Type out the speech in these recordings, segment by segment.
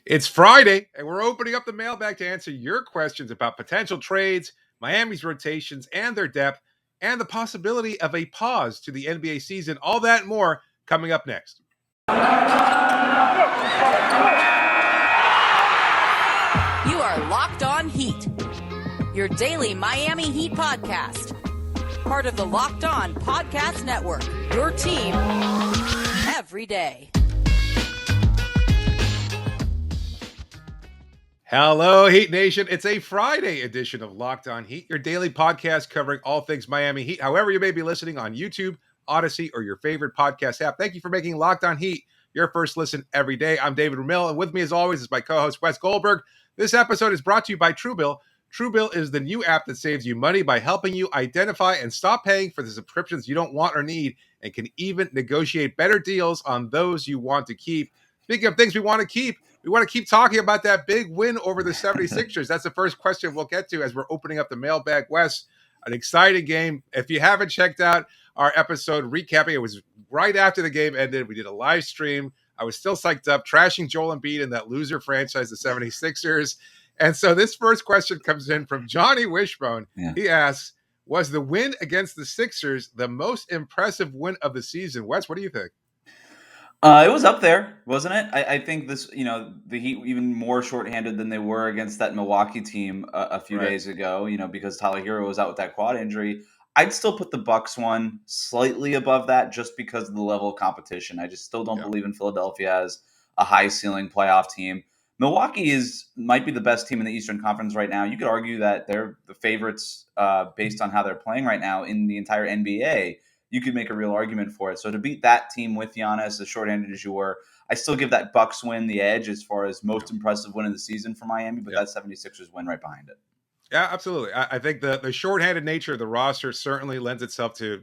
It's Friday, and we're opening up the mailbag to answer your questions about potential trades, Miami's rotations and their depth, and the possibility of a pause to the NBA season. All that and more coming up next. You are Locked On Heat, your daily Miami Heat podcast. Part of the Locked On Podcast Network, your team every day. Hello, Heat Nation. It's a Friday edition of Locked On Heat, your daily podcast covering all things Miami Heat. However you may be listening on YouTube, Odyssey, or your favorite podcast app, thank you for making Locked On Heat your first listen every day. I'm David Ramil, and with me as always is my co-host Wes Goldberg. This episode is brought to you by Truebill. Truebill is the new app that saves you money by helping you identify and stop paying for the subscriptions you don't want or need, and can even negotiate better deals on those you want to keep. Speaking of things we want to keep, we want to keep talking about that big win over the 76ers. That's the first question we'll get to as we're opening up the mailbag. Wes, an exciting game. If you haven't checked out our episode recapping, it was right after the game ended. We did a live stream. I was still psyched up, trashing Joel Embiid and that loser franchise, the 76ers. And so this first question comes in from Johnny Wishbone. Yeah. He asks, was the win against the Sixers the most impressive win of the season? Wes, what do you think? It was up there, wasn't it? I think this, the Heat even more shorthanded than they were against that Milwaukee team a few days ago, because Tyler Herro was out with that quad injury. I'd still put the Bucks one slightly above that just because of the level of competition. I just still don't believe in Philadelphia as a high ceiling playoff team. Milwaukee might be the best team in the Eastern Conference right now. You could argue that they're the favorites based on how they're playing right now in the entire NBA. You could make a real argument for it. So to beat that team with Giannis, as short-handed as you were, I still give that Bucks win the edge as far as most impressive win of the season for Miami, but that 76ers win right behind it. Yeah, absolutely. I think the shorthanded nature of the roster certainly lends itself to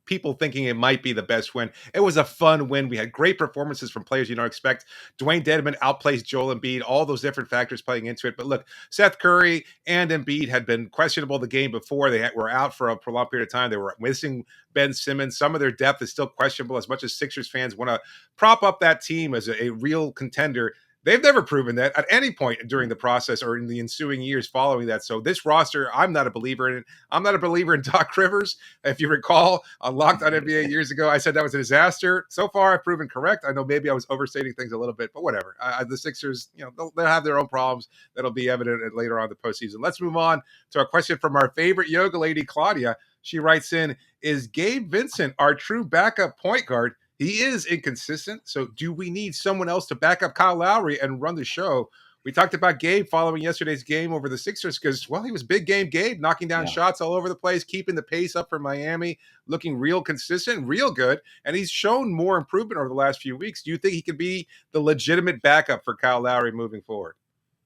people thinking it might be the best win. It was a fun win. We had great performances from players you don't expect. Dwayne Dedmon outplays Joel Embiid, all those different factors playing into it. But look, Seth Curry and Embiid had been questionable the game before. They were out for a prolonged period of time. They were missing Ben Simmons. Some of their depth is still questionable. As much as Sixers fans want to prop up that team as a real contender, they've never proven that at any point during the process or in the ensuing years following that. So this roster, I'm not a believer in it. I'm not a believer in Doc Rivers. If you recall, on Locked On NBA years ago, I said that was a disaster. So far, I've proven correct. I know maybe I was overstating things a little bit, but whatever. The Sixers, they'll have their own problems that'll be evident later on in the postseason. Let's move on to a question from our favorite yoga lady, Claudia. She writes in, is Gabe Vincent our true backup point guard? He is inconsistent, so do we need someone else to back up Kyle Lowry and run the show? We talked about Gabe following yesterday's game over the Sixers because, well, he was big game Gabe, knocking down shots all over the place, keeping the pace up for Miami, looking real consistent, real good, and he's shown more improvement over the last few weeks. Do you think he could be the legitimate backup for Kyle Lowry moving forward?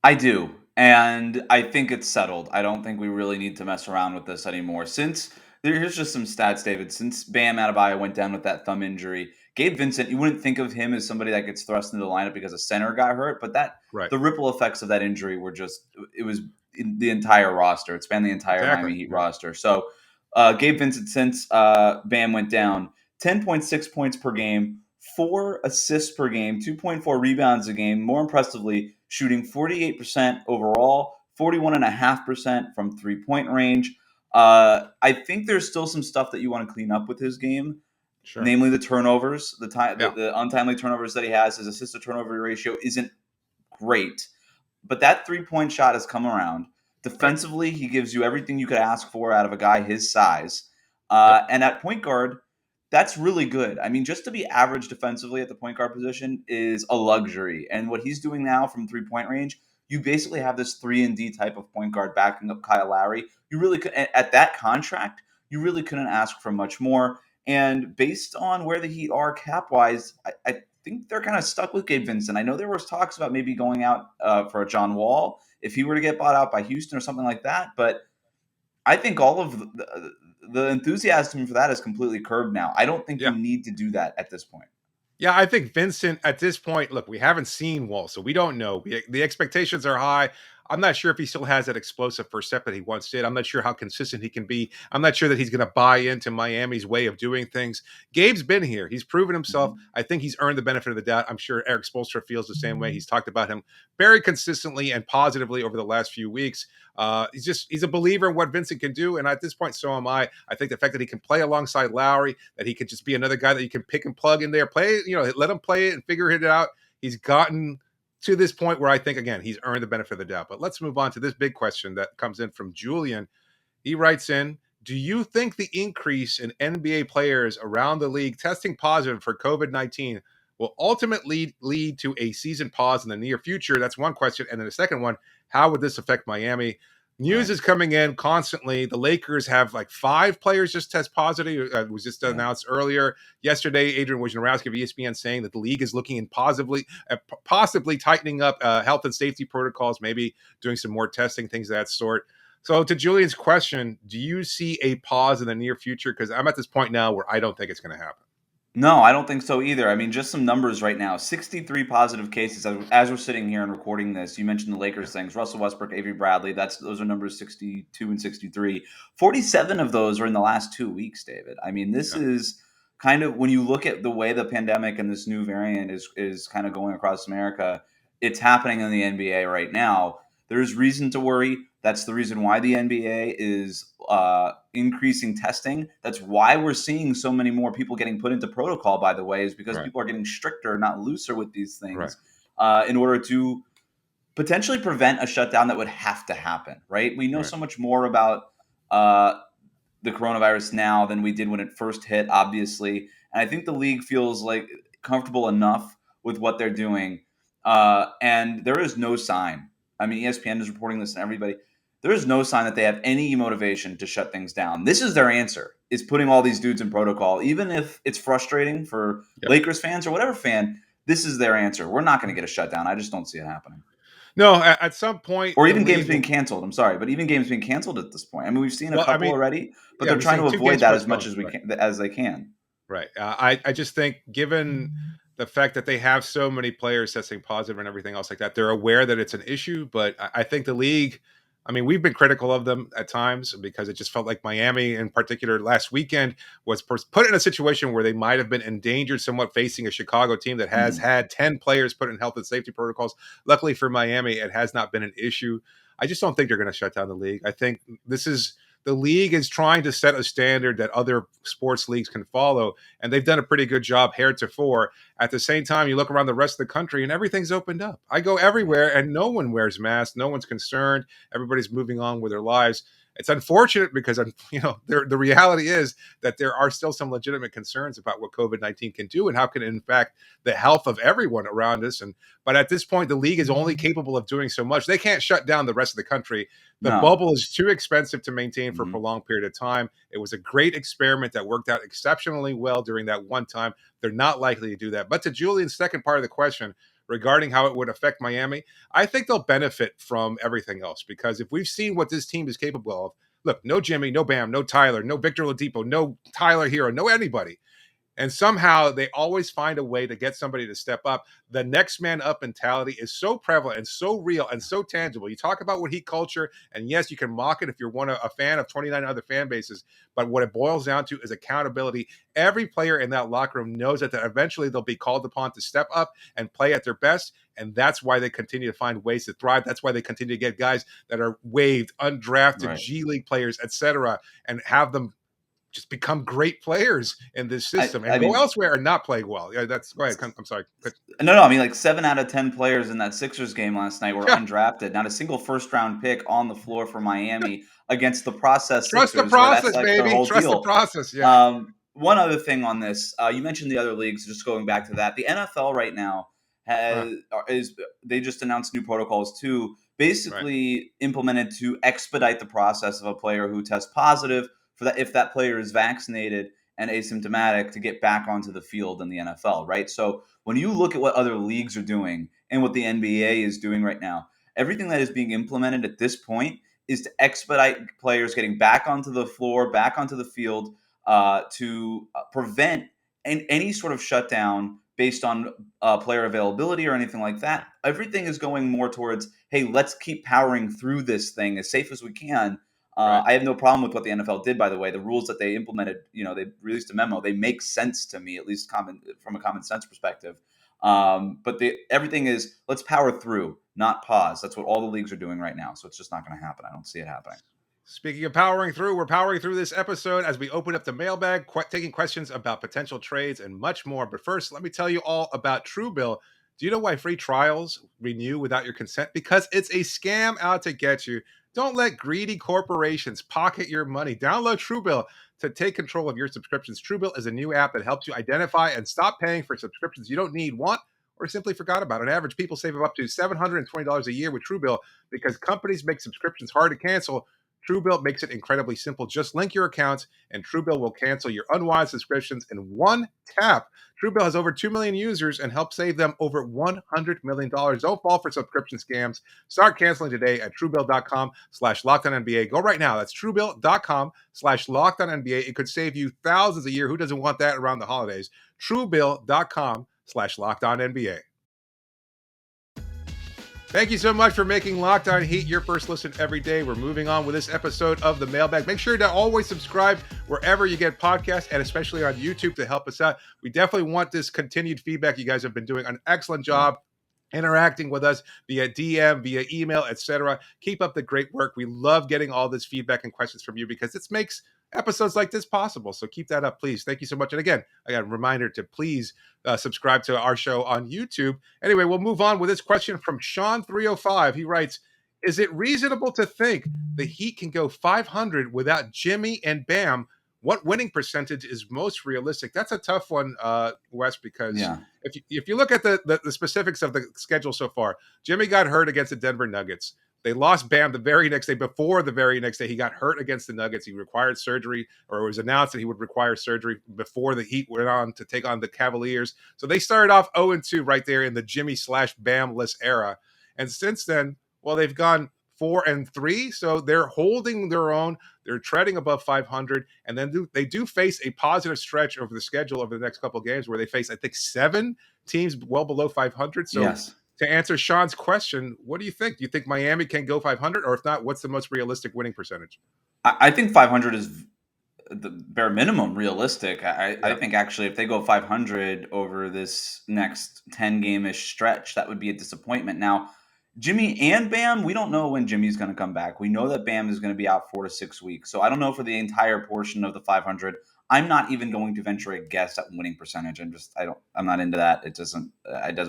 I do, and I think it's settled. I don't think we really need to mess around with this anymore. Here's just some stats, David. Since Bam Adebayo went down with that thumb injury, Gabe Vincent, you wouldn't think of him as somebody that gets thrust into the lineup because a center got hurt, but the ripple effects of that injury were it was in the entire roster. It spanned the entire Miami Heat roster. So Gabe Vincent, since Bam went down, 10.6 points per game, 4 assists per game, 2.4 rebounds a game. More impressively, shooting 48% overall, 41.5% from three-point range. I think there's still some stuff that you want to clean up with his game, namely the turnovers, the untimely turnovers that he has. His assist to turnover ratio isn't great, but that three-point shot has come around. Defensively, he gives you everything you could ask for out of a guy his size. And at point guard, that's really good. I mean, just to be average defensively at the point guard position is a luxury. And what he's doing now from three-point range, you basically have this 3-and-D type of point guard backing up Kyle Lowry. You really could, at that contract, you really couldn't ask for much more. And based on where the Heat are cap-wise, I think they're kind of stuck with Gabe Vincent. I know there was talks about maybe going out for a John Wall if he were to get bought out by Houston or something like that. But I think all of the enthusiasm for that is completely curbed now. I don't think you need to do that at this point. Yeah, I think Vincent at this point, look, we haven't seen Wall, so we don't know. The expectations are high. I'm not sure if he still has that explosive first step that he once did. I'm not sure how consistent he can be. I'm not sure that he's going to buy into Miami's way of doing things. Gabe's been here. He's proven himself. Mhm. I think he's earned the benefit of the doubt. I'm sure Eric Spoelstra feels the same way. He's talked about him very consistently and positively over the last few weeks. He's a believer in what Vincent can do, and at this point, so am I. I think the fact that he can play alongside Lowry, that he could just be another guy that you can pick and plug in there, play, let him play it and figure it out. He's gotten to this point where I think, again, he's earned the benefit of the doubt. But let's move on to this big question that comes in from Julian. He writes in, do you think the increase in NBA players around the league testing positive for COVID-19 will ultimately lead to a season pause in the near future? That's one question. And then the second one, how would this affect Miami? News Right. is coming in constantly. The Lakers have like 5 players just test positive. It was just announced earlier. Yesterday, Adrian Wojnarowski of ESPN saying that the league is looking in possibly tightening up health and safety protocols, maybe doing some more testing, things of that sort. So to Julian's question, do you see a pause in the near future? Because I'm at this point now where I don't think it's going to happen. No, I don't think so either. I mean, just some numbers right now. 63 positive cases as we're sitting here and recording this. You mentioned the Lakers things. Russell Westbrook, Avery Bradley, those are numbers 62 and 63. 47 of those are in the last 2 weeks, David. I mean, this Yeah. is kind of, when you look at the way the pandemic and this new variant is kind of going across America, it's happening in the NBA right now. There's reason to worry. That's the reason why the NBA is increasing testing. That's why we're seeing so many more people getting put into protocol, by the way, is because Right. people are getting stricter, not looser with these Right. things in order to potentially prevent a shutdown that would have to happen, right? We know Right. so much more about uh, the coronavirus now than we did when it first hit, obviously. And I think the league feels like comfortable enough with what they're doing. And there is no sign. I mean, ESPN is reporting this and everybody. There is no sign that they have any motivation to shut things down. This is their answer, is putting all these dudes in protocol. Even if it's frustrating for Yep. Lakers fans or whatever fan, this is their answer. We're not going to get a shutdown. I just don't see it happening. No, at some point, Or the even games league being will. canceled. I'm sorry, but even games being canceled at this point. I mean, we've seen a Well, I couple mean, already, but yeah, they're we're trying seeing to 2 avoid games that as much postponed. as Right. as they can. Right. I just think, given the fact that they have so many players testing positive and everything else like that, they're aware that it's an issue. But I think the league, I mean, we've been critical of them at times because it just felt like Miami, in particular, last weekend was put in a situation where they might have been endangered somewhat facing a Chicago team that has Mhm. had 10 players put in health and safety protocols. Luckily for Miami, it has not been an issue. I just don't think they're going to shut down the league. I think the league is trying to set a standard that other sports leagues can follow, and they've done a pretty good job heretofore. At the same time, you look around the rest of the country and everything's opened up. I go everywhere and no one wears masks, no one's concerned, everybody's moving on with their lives. It's unfortunate because the reality is that there are still some legitimate concerns about what COVID-19 can do and how can it impact the health of everyone around us. But at this point, the league is only capable of doing so much. They can't shut down the rest of the country. The No. bubble is too expensive to maintain for a Mhm. prolonged period of time. It was a great experiment that worked out exceptionally well during that one time. They're not likely to do that. But to Julian's second part of the question regarding how it would affect Miami, I think they'll benefit from everything else because if we've seen what this team is capable of, look, no Jimmy, no Bam, no Tyler, no Victor Oladipo, no Tyler Hero, no anybody. And somehow they always find a way to get somebody to step up. The next man up mentality is so prevalent and so real and so tangible. You talk about what heat culture, and yes, you can mock it if you're a fan of 29 other fan bases. But what it boils down to is accountability. Every player in that locker room knows that eventually they'll be called upon to step up and play at their best. And that's why they continue to find ways to thrive. That's why they continue to get guys that are waived, undrafted, Right. G League players, etc., and have them just become great players in this system I and go mean, elsewhere and not play well. Yeah, that's go ahead. I'm sorry. no. I mean, like 7 out of 10 players in that Sixers game last night were Yeah, undrafted. Not a single first round pick on the floor for Miami against the process trust the Sixers, where that's process, like their baby. whole Trust the deal. process. Yeah. One other thing on this, you mentioned the other leagues. Just going back to that, the NFL right now Huh, is they just announced new protocols too, right. basically implemented to expedite the process of a player who tests positive for that if that player is vaccinated and asymptomatic to get back onto the field in the NFL. Right. So when you look at what other leagues are doing and what the NBA is doing right now, everything that is being implemented at this point is to expedite players getting back onto the floor, back onto the field to prevent any sort of shutdown based on player availability or anything like that. Everything is going more towards, hey, let's keep powering through this thing as safe as we can. Right. I have no problem with what the NFL did, by the way. The rules that they implemented, they released a memo. They make sense to me, at least from a common sense perspective. But everything is, let's power through, not pause. That's what all the leagues are doing right now. So it's just not going to happen. I don't see it happening. Speaking of powering through, we're powering through this episode as we open up the mailbag, taking questions about potential trades and much more. But first, let me tell you all about Truebill. Do you know why free trials renew without your consent? Because it's a scam out to get you. Don't let greedy corporations pocket your money. Download Truebill to take control of your subscriptions. Truebill is a new app that helps you identify and stop paying for subscriptions you don't need, want, or simply forgot about. On average, people save up to $720 a year with Truebill because companies make subscriptions hard to cancel. Truebill makes it incredibly simple. Just link your accounts, and Truebill will cancel your unwanted subscriptions in one tap. Truebill has over 2 million users and helps save them over $100 million. Don't fall for subscription scams. Start canceling today at Truebill.com/LockedOnNBA. Go right now. That's Truebill.com/LockedOnNBA. It could save you thousands a year. Who doesn't want that around the holidays? Truebill.com/LockedOnNBA. Thank you so much for making Locked On Heat your first listen every day. We're moving on with this episode of the Mailbag. Make sure to always subscribe wherever you get podcasts and especially on YouTube to help us out. We definitely want this continued feedback. You guys have been doing an excellent job interacting with us via DM, via email, etc. Keep up the great work. We love getting all this feedback and questions from you because this makes episodes like this possible. So keep that up, please. Thank you so much. And again, I got a reminder to please subscribe to our show on YouTube. Anyway, we'll move on with this question from Sean305. He writes, is it reasonable to think the Heat can go 500 without Jimmy and Bam? What winning percentage is most realistic? That's a tough one, Wes, because if you look at the specifics of the schedule so far, Jimmy got hurt against the Denver Nuggets. They lost Bam the very next day. Before the very next day, he got hurt against the Nuggets. He required surgery, or it was announced that he would require surgery before the Heat went on to take on the Cavaliers. So they started off 0-2 right there in the Jimmy/Bam-less era. And since then, well, they've gone 4-3. So they're holding their own. They're treading above 500. And then they do face a positive stretch over the schedule over the next couple of games where they face, I think, 7 teams well below 500. So yes. To answer Sean's question, what do you think? Do you think Miami can go 500? Or if not, what's the most realistic winning percentage? I think 500 is the bare minimum realistic. I think actually if they go 500 over this next 10-game-ish stretch, that would be a disappointment. Now, Jimmy and Bam, we don't know when Jimmy's going to come back. We know that Bam is going to be out 4 to 6 weeks. So I don't know for the entire portion of the 500. I'm not even going to venture a guess at winning percentage. I'm not into that. It doesn't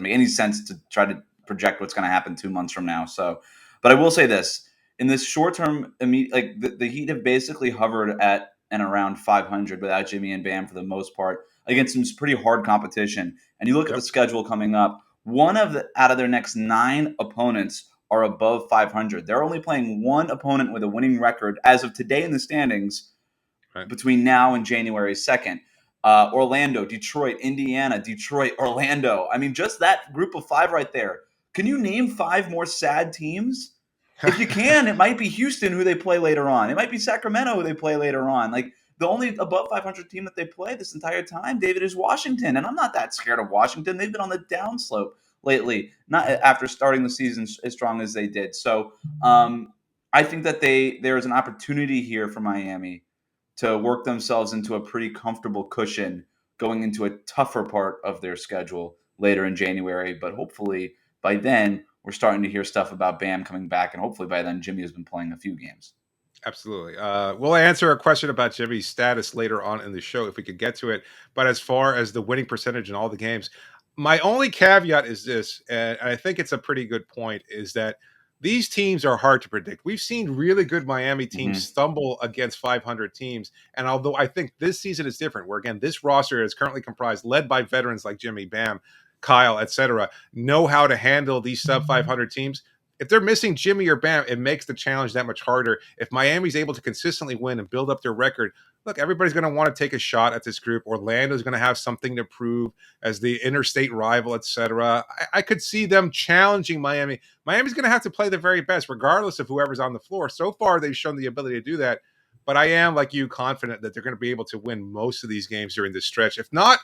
make any sense to try to project what's going to happen 2 months from now. So, but I will say this, in this short term, like the Heat have basically hovered at and around 500 without Jimmy and Bam for the most part against some pretty hard competition. And you look at the schedule coming up, out of their next 9 opponents are above 500. They're only playing one opponent with a winning record as of today in the standings between now and January 2nd. Orlando, Detroit, Indiana, Detroit, Orlando. I mean, just that group of 5 right there. Can you name 5 more sad teams? If you can, it might be Houston who they play later on. It might be Sacramento who they play later on. Like the only above 500 team that they play this entire time, David, is Washington. And I'm not that scared of Washington. They've been on the downslope lately, not after starting the season as strong as they did. So I think that there is an opportunity here for Miami to work themselves into a pretty comfortable cushion going into a tougher part of their schedule later in January. But hopefully by then we're starting to hear stuff about Bam coming back. And hopefully by then Jimmy has been playing a few games. Absolutely. We'll answer a question about Jimmy's status later on in the show if we could get to it. But as far as the winning percentage in all the games, my only caveat is this, and I think it's a pretty good point, is that these teams are hard to predict. We've seen really good Miami teams stumble against 500 teams. And although I think this season is different, where, again, this roster is currently comprised, led by veterans like Jimmy, Bam, Kyle, etc., know how to handle these sub-500 teams. If they're missing Jimmy or Bam, it makes the challenge that much harder. If Miami's able to consistently win and build up their record, look, everybody's going to want to take a shot at this group. Orlando's going to have something to prove as the interstate rival, etc. I could see them challenging Miami. Miami's going to have to play their very best, regardless of whoever's on the floor. So far, they've shown the ability to do that. But I am, like you, confident that they're going to be able to win most of these games during this stretch. If not,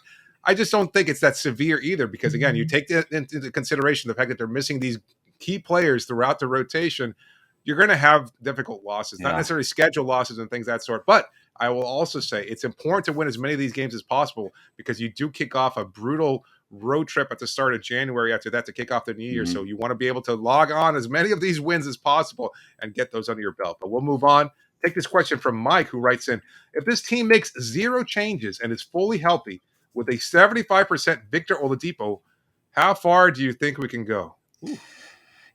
I just don't think it's that severe either, because again, you take into consideration the fact that they're missing these key players throughout the rotation. You're going to have difficult losses, not Yeah. necessarily schedule losses and things of that sort. But I will also say it's important to win as many of these games as possible, because you do kick off a brutal road trip at the start of January after that to kick off the new year. Mhm. So you want to be able to log on as many of these wins as possible and get those under your belt. But we'll move on. Take this question from Mike, who writes in, if this team makes zero changes and is fully healthy with a 75% Victor Oladipo, how far do you think we can go? Ooh.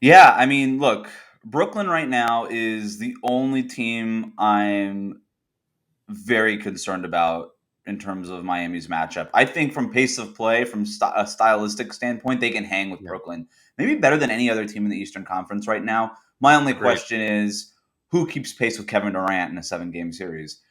Yeah, I mean, look, Brooklyn right now is the only team I'm very concerned about in terms of Miami's matchup. I think from pace of play, from a stylistic standpoint, they can hang with Yeah, Brooklyn. Maybe better than any other team in the Eastern Conference right now. My only agreed. question is who keeps pace with Kevin Durant in a 7-game series?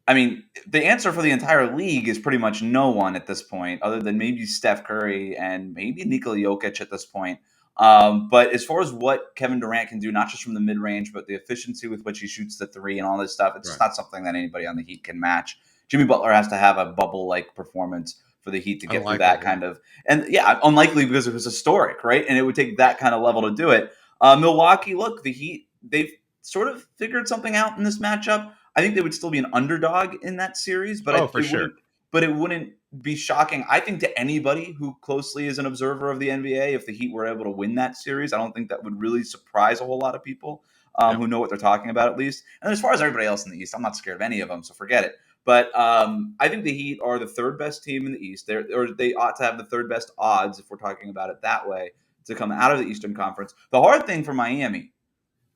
I mean, the answer for the entire league is pretty much no one at this point, other than maybe Steph Curry and maybe Nikola Jokic at this point. But as far as what Kevin Durant can do, not just from the mid range, but the efficiency with which he shoots the three and all this stuff, it's just Right. not something that anybody on the Heat can match. Jimmy Butler has to have a bubble like performance for the Heat to get through Unlikely, that yeah. kind of, and yeah, unlikely because it was historic, right? And it would take that kind of level to do it. Milwaukee, look, the Heat, they've sort of figured something out in this matchup. I think they would still be an underdog in that series, but Oh, for it sure. wouldn't. But it wouldn't be shocking, I think, to anybody who closely is an observer of the NBA if the Heat were able to win that series. I don't think that would really surprise a whole lot of people Yeah. who know what they're talking about, at least. And as far as everybody else in the East, I'm not scared of any of them, so forget it. But I think the Heat are the third best team in the East. They ought to have the third best odds, if we're talking about it that way, to come out of the Eastern Conference. The hard thing for Miami,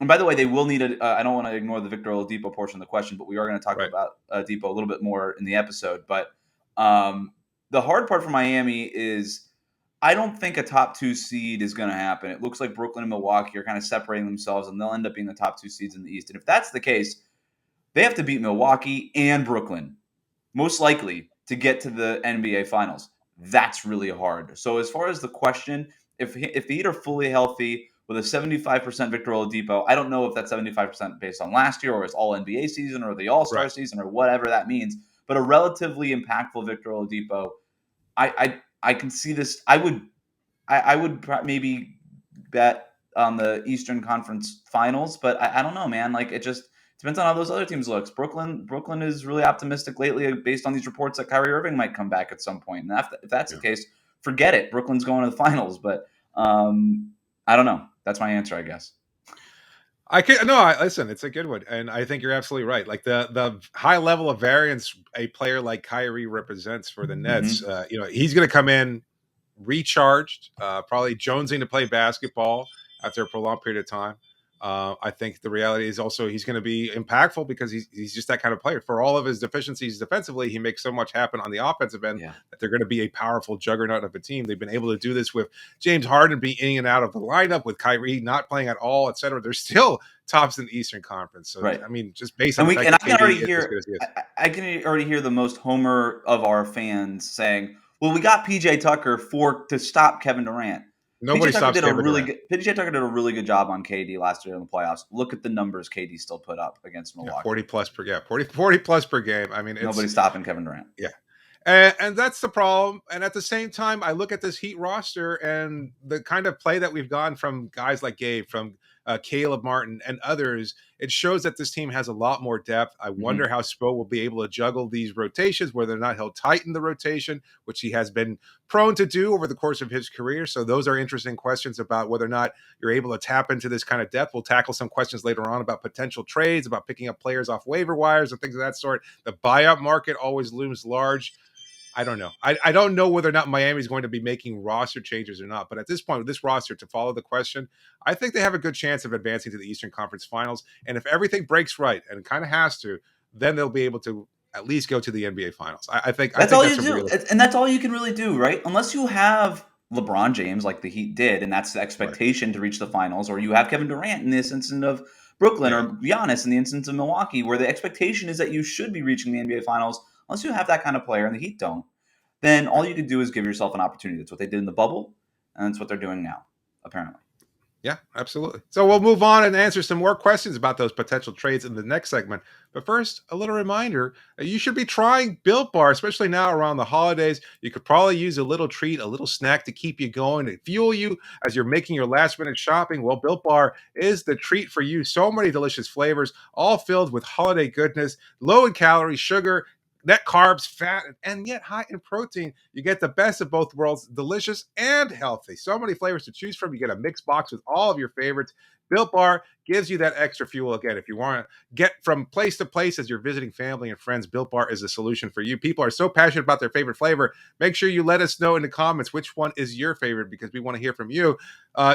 and by the way, they will need a. I don't want to ignore the Victor Oladipo portion of the question, but we are going to talk Right. about Depot a little bit more in the episode. But the hard part for Miami is I don't think a top 2 seed is going to happen. It looks like Brooklyn and Milwaukee are kind of separating themselves, and they'll end up being the top 2 seeds in the East. And if that's the case, they have to beat Milwaukee and Brooklyn, most likely, to get to the NBA Finals. That's really hard. So as far as the question, if the Heat are fully healthy with a 75% Victor Oladipo, I don't know if that's 75% based on last year or it's all NBA season or the All-Star Right. season or whatever that means, but a relatively impactful Victor Oladipo, I can see this. I would maybe bet on the Eastern Conference Finals, but I don't know, man. Like it just depends on how those other teams looks. Brooklyn is really optimistic lately based on these reports that Kyrie Irving might come back at some point. And if that's Yeah. the case, forget it. Brooklyn's going to the finals, but I don't know. That's my answer, I guess. Listen, it's a good one, and I think you're absolutely right. Like the high level of variance a player like Kyrie represents for the Nets. Mm-hmm. He's going to come in recharged, probably jonesing to play basketball after a prolonged period of time. I think the reality is also he's going to be impactful because he's just that kind of player. For all of his deficiencies defensively, he makes so much happen on the offensive end Yeah. that they're going to be a powerful juggernaut of a team. They've been able to do this with James Harden being in and out of the lineup, with Kyrie not playing at all, et cetera. They're still tops in the Eastern Conference. So, Right. I mean, just based on And the we fact and I that can already KD is as good hear as he is. I can already hear the most homer of our fans saying, "Well, we got PJ Tucker to stop Kevin Durant." Nobody stops Kevin Durant. PJ Tucker did a really good job on KD last year in the playoffs. Look at the numbers KD still put up against Yeah, Milwaukee. 40 plus per 40 plus per game. I mean, Nobody's stopping Kevin Durant. yeah. And that's the problem. And at the same time, I look at this Heat roster and the kind of play that we've gotten from guys like Gabe, from Caleb Martin and others. It shows that this team has a lot more depth. I wonder how Spo will be able to juggle these rotations, whether or not he'll tighten the rotation, which he has been prone to do over the course of his career. So those are interesting questions about whether or not you're able to tap into this kind of depth. We'll tackle some questions later on about potential trades, about picking up players off waiver wires and things of that sort. The buyout market always looms large. I don't know. I don't know whether or not Miami's going to be making roster changes or not. But at this point, with this roster, to follow the question, I think they have a good chance of advancing to the Eastern Conference Finals. And if everything breaks right, and it kind of has to, then they'll be able to at least go to the NBA Finals. I think That's all that's you a do, real and that's all you can really do, right? Unless you have LeBron James, like the Heat did, and that's the right. expectation to reach the finals, or you have Kevin Durant in this instance of Brooklyn, Yeah. or Giannis in the instance of Milwaukee, where the expectation is that you should be reaching the NBA Finals. Unless you have that kind of player, and the Heat don't, then all you can do is give yourself an opportunity. That's what they did in the bubble, and that's what they're doing now, apparently. Yeah, absolutely. So we'll move on and answer some more questions about those potential trades in the next segment. But first, a little reminder you should be trying Built Bar, especially now around the holidays. You could probably use a little treat, a little snack to keep you going and fuel you as you're making your last minute shopping. Well, Built Bar is the treat for you. So many delicious flavors, all filled with holiday goodness, low in calories, sugar, net carbs, fat, and yet high in protein. You get the best of both worlds, delicious and healthy. So many flavors to choose from. You get a mixed box with all of your favorites. Built Bar gives you that extra fuel again. If you want to get from place to place as you're visiting family and friends, Built Bar is the solution for you. People are so passionate about their favorite flavor. Make sure you let us know in the comments which one is your favorite because we want to hear from you.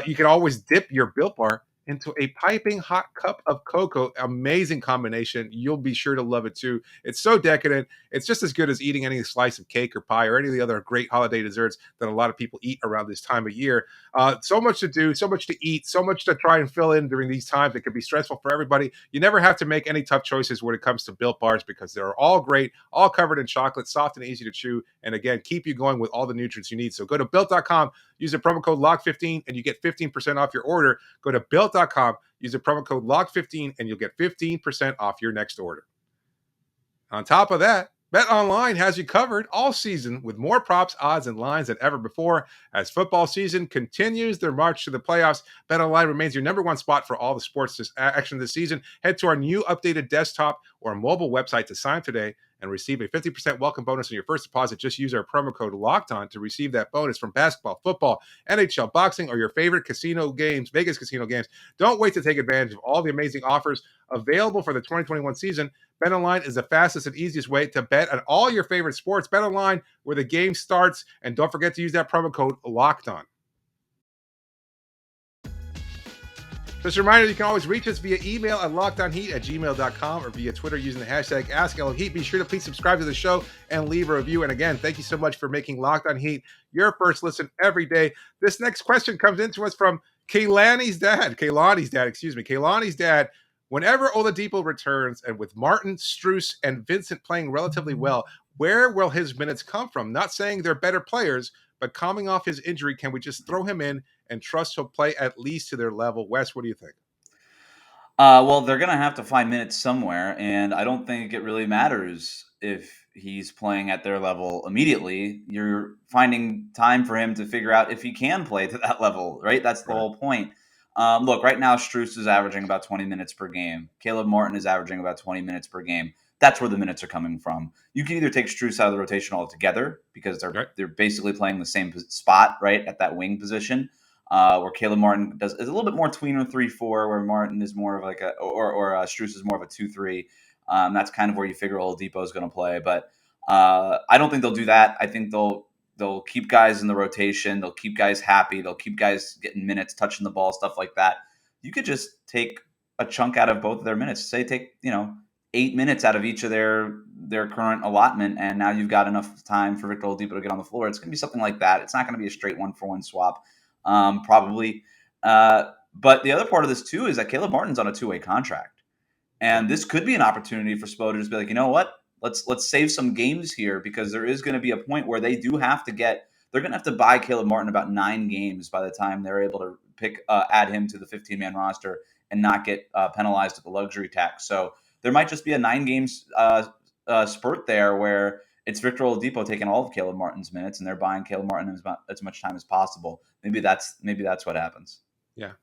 You can always dip your Built Bar into a piping hot cup of cocoa. Amazing combination. You'll be sure to love it too. It's so decadent. It's just as good as eating any slice of cake or pie or any of the other great holiday desserts that a lot of people eat around this time of year. So much to do, so much to eat, so much to try and fill in during these times. It can be stressful for everybody. You never have to make any tough choices when it comes to Built Bars because they're all great, all covered in chocolate, soft and easy to chew. And again, keep you going with all the nutrients you need. So go to built.com, use the promo code LOCK15, and you get 15% off your order. Go to built.com, use the promo code LOCK15, and you'll get 15% off your next order. On top of that, BetOnline has you covered all season with more props, odds, and lines than ever before. As football season continues their march to the playoffs, BetOnline remains your number one spot for all the sports action this season. Head to our new updated desktop or mobile website to sign up today and receive a 50% welcome bonus on your first deposit. Just use our promo code LOCKEDON to receive that bonus from basketball, football, NHL, boxing, or your favorite casino games, Vegas casino games. Don't wait to take advantage of all the amazing offers available for the 2021 season. BetOnline is the fastest and easiest way to bet on all your favorite sports. BetOnline, where the game starts. And don't forget to use that promo code LOCKEDON. Just a reminder, you can always reach us via email at lockedonheat@gmail.com or via Twitter using the hashtag AskLHeat. Be sure to please subscribe to the show and leave a review. And again, thank you so much for making Locked On Heat your first listen every day. This next question comes into us from Kaylani's dad. Kaylani's dad. Whenever Oladipo returns and with Martin, Strus, and Vincent playing relatively well, where will his minutes come from? Not saying they're better players, but coming off his injury, can we just throw him in and trust he'll play at least to their level? Wes, what do you think? Well, they're going to have to find minutes somewhere, and I don't think it really matters if he's playing at their level immediately. You're finding time for him to figure out if he can play to that level, right? That's the whole point. Look, right now, Strus is averaging about 20 minutes per game. Caleb Martin is averaging about 20 minutes per game. That's where the minutes are coming from. You can either take Strus out of the rotation altogether because they're basically playing the same spot, right, at that wing position. Where Caleb Martin is a little bit more tweener 3-4, where Martin is more of like or Strus is more of a 2-3. That's kind of where you figure Oladipo is going to play, but I don't think they'll do that. I think they'll keep guys in the rotation. They'll keep guys happy. They'll keep guys getting minutes, touching the ball, stuff like that. You could just take a chunk out of both of their minutes. Say take 8 minutes out of each of their current allotment, and now you've got enough time for Victor Oladipo to get on the floor. It's going to be something like that. It's not going to be a straight 1-for-1 swap. Probably. But the other part of this too is that Caleb Martin's on a 2-way contract. And this could be an opportunity for Spo to just be like, you know what? Let's save some games here because there is going to be a point where they're going to have to buy Caleb Martin about 9 games by the time they're able to add him to the 15-man roster and not get penalized with the luxury tax. So there might just be a 9 games spurt there where it's Victor Oladipo taking all of Caleb Martin's minutes, and they're buying Caleb Martin as much time as possible. Maybe that's what happens. Yeah.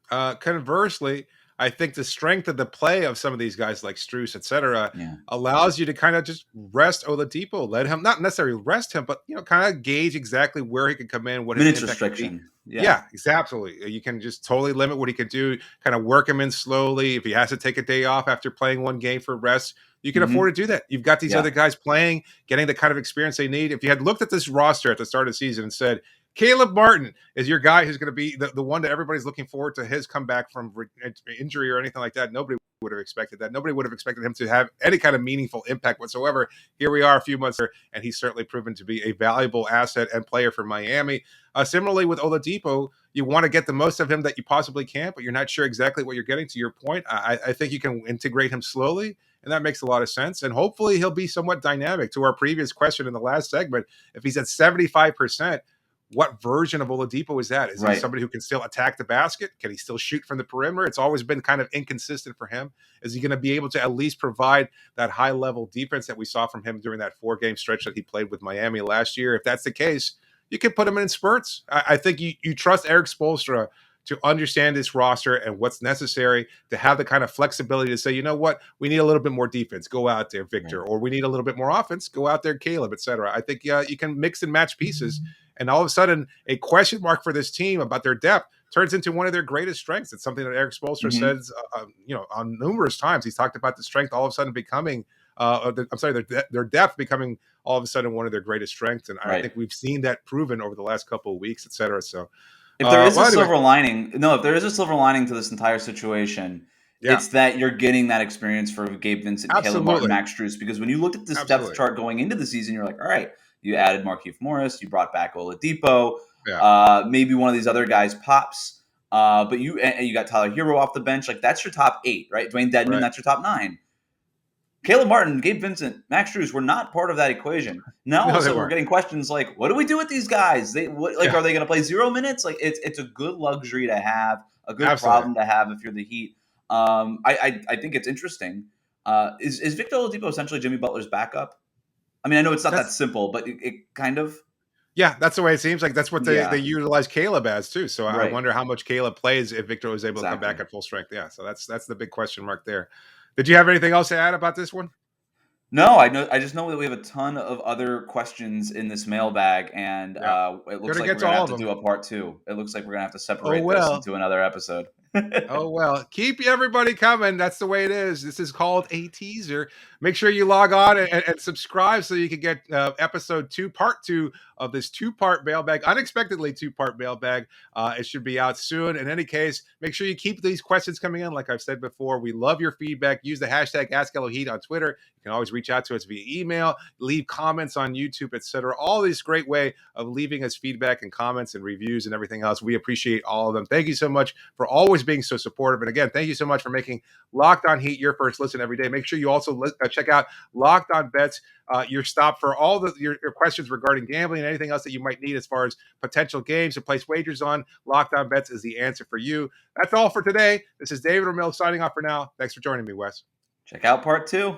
Conversely, I think the strength of the play of some of these guys like Strus, et cetera, allows you to kind of just rest Oladipo, let him not necessarily rest him, but kind of gauge exactly where he can come in, what his minutes impact restriction. Yeah, exactly. You can just totally limit what he could do, kind of work him in slowly. If he has to take a day off after playing one game for rest, you can afford to do that. You've got these other guys playing, getting the kind of experience they need. If you had looked at this roster at the start of the season and said, Caleb Martin is your guy who's going to be the one that everybody's looking forward to his comeback from injury or anything like that, nobody would have expected that. Nobody would have expected him to have any kind of meaningful impact whatsoever. Here we are a few months later, and he's certainly proven to be a valuable asset and player for Miami. Similarly with Oladipo, you want to get the most of him that you possibly can, but you're not sure exactly what you're getting. To your point, I think you can integrate him slowly, and that makes a lot of sense. And hopefully he'll be somewhat dynamic. To our previous question in the last segment, if he's at 75%, what version of Oladipo is that? Is he Right. somebody who can still attack the basket? Can he still shoot from the perimeter? It's always been kind of inconsistent for him. Is he going to be able to at least provide that high level defense that we saw from him during that 4-game stretch that he played with Miami last year? If that's the case, you can put him in spurts. I think you trust Eric Spoelstra to understand this roster and what's necessary, to have the kind of flexibility to say, you know what, we need a little bit more defense, go out there, Victor, or we need a little bit more offense, go out there, Caleb, etc. I think you can mix and match pieces, and all of a sudden, a question mark for this team about their depth turns into one of their greatest strengths. It's something that Eric Spoelstra says, on numerous times. He's talked about the strength all of a sudden becoming, their depth becoming all of a sudden one of their greatest strengths, and I think we've seen that proven over the last couple of weeks, etc. So. If there is a silver lining to this entire situation, it's that you're getting that experience for Gabe Vincent, Caleb Martin, Max Strus. Because when you looked at this depth chart going into the season, you're like, all right, you added Markieff Morris, you brought back Oladipo, maybe one of these other guys pops, but you got Tyler Herro off the bench. Like, that's your top 8, right? Dwayne Dedman, that's your top 9. Caleb Martin, Gabe Vincent, Max Strus were not part of that equation. Now all of a sudden we're getting questions like, what do we do with these guys? Are they going to play 0 minutes? Like, it's a good luxury to have, a good problem to have if you're the Heat. I think it's interesting. Is Victor Oladipo essentially Jimmy Butler's backup? I mean, I know it's not that simple, but it kind of. Yeah, that's the way it seems like. That's what they utilize Caleb as too. So I wonder how much Caleb plays if Victor was able to come back at full strength. Yeah, so that's the big question mark there. Did you have anything else to add about this one? No, I just know that we have a ton of other questions in this mailbag, and it looks like we're going to have to do a part 2. It looks like we're going to have to separate this into another episode. Oh, well, keep everybody coming. That's the way it is. This is called a teaser. Make sure you log on and subscribe so you can get episode 2, part 2 of this 2-part mailbag, unexpectedly 2-part mailbag. It should be out soon. In any case, make sure you keep these questions coming in. Like I've said before, we love your feedback. Use the hashtag AskEloHeat on Twitter. You can always reach out to us via email, leave comments on YouTube, etc. All this great way of leaving us feedback and comments and reviews and everything else. We appreciate all of them. Thank you so much for always being so supportive. And again, thank you so much for making Locked On Heat your first listen every day. Make sure you also check out Locked On Bets, your stop for all your questions regarding gambling and anything else that you might need as far as potential games to place wagers on. Locked On Bets is the answer for you. That's all for today. This is David Ramil signing off for now. Thanks for joining me, Wes. Check out part 2.